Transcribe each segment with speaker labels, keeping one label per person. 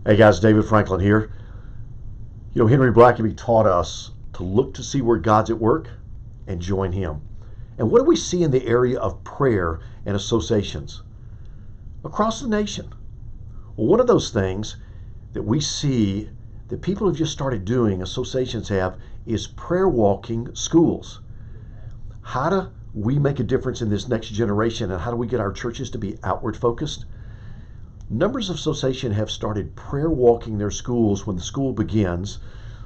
Speaker 1: Hey guys, David Franklin here. Henry Blackaby taught us to look to see where God's at work and join Him. And what do we see in the area of prayer and associations across the nation? Well, one of those things that we see that people have just started doing, associations have, is prayer walking schools. How do we make a difference in this next generation, and how do we get our churches to be outward focused? Numbers of association have started prayer walking their schools when the school begins.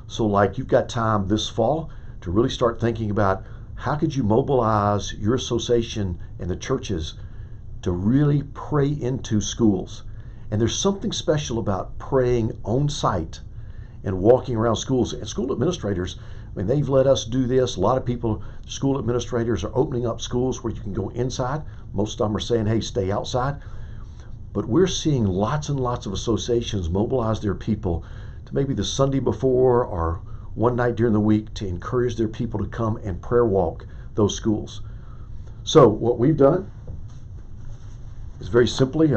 Speaker 1: So like you've got time this fall to really start thinking about how could you mobilize your association and the churches to really pray into schools. And there's something special about praying on site and walking around schools. And school administrators, they've let us do this. A lot of people, school administrators, are opening up schools where you can go inside. Most of them are saying, hey, stay outside. But we're seeing lots and lots of associations mobilize their people to maybe the Sunday before or one night during the week to encourage their people to come and prayer walk those schools. So what we've done is very simply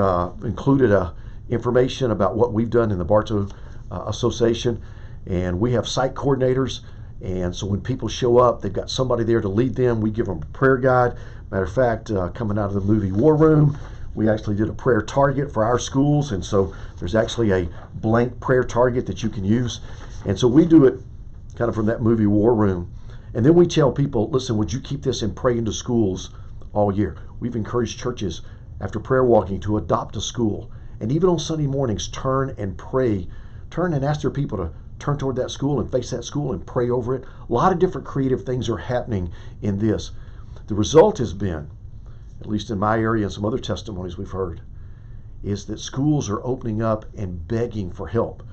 Speaker 1: included information about what we've done in the Bartow Association. And we have site coordinators. And so when people show up, they've got somebody there to lead them. We give them a prayer guide. Matter of fact, coming out of the movie War Room, we actually did a prayer target for our schools, and so there's actually a blank prayer target that you can use. And so we do it kind of from that movie War Room. And then we tell people, listen, would you keep this and pray into schools all year? We've encouraged churches after prayer walking to adopt a school. And even on Sunday mornings, turn and pray. Turn and ask their people to turn toward that school and face that school and pray over it. A lot of different creative things are happening in this. The result has been, at least in my area and some other testimonies we've heard, is that schools are opening up and begging for help.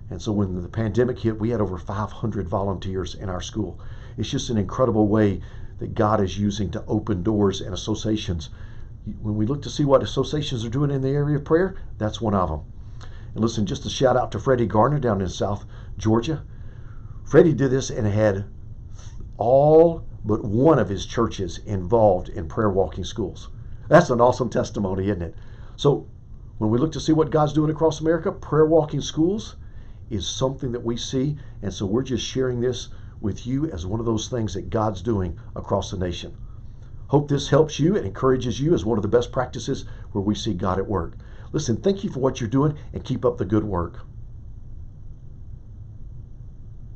Speaker 1: And so when the pandemic hit, we had over 500 volunteers in our school. It's just an incredible way that God is using to open doors and associations. When we look to see what associations are doing in the area of prayer, that's one of them. And listen, just a shout out to Freddie Garner down in South Georgia. Freddie did this and had all but one of his churches involved in prayer walking schools. That's an awesome testimony, isn't it? So when we look to see what God's doing across America, prayer walking schools is something that we see. And so we're just sharing this with you as one of those things that God's doing across the nation. Hope this helps you and encourages you as one of the best practices where we see God at work. Listen, thank you for what you're doing and keep up the good work.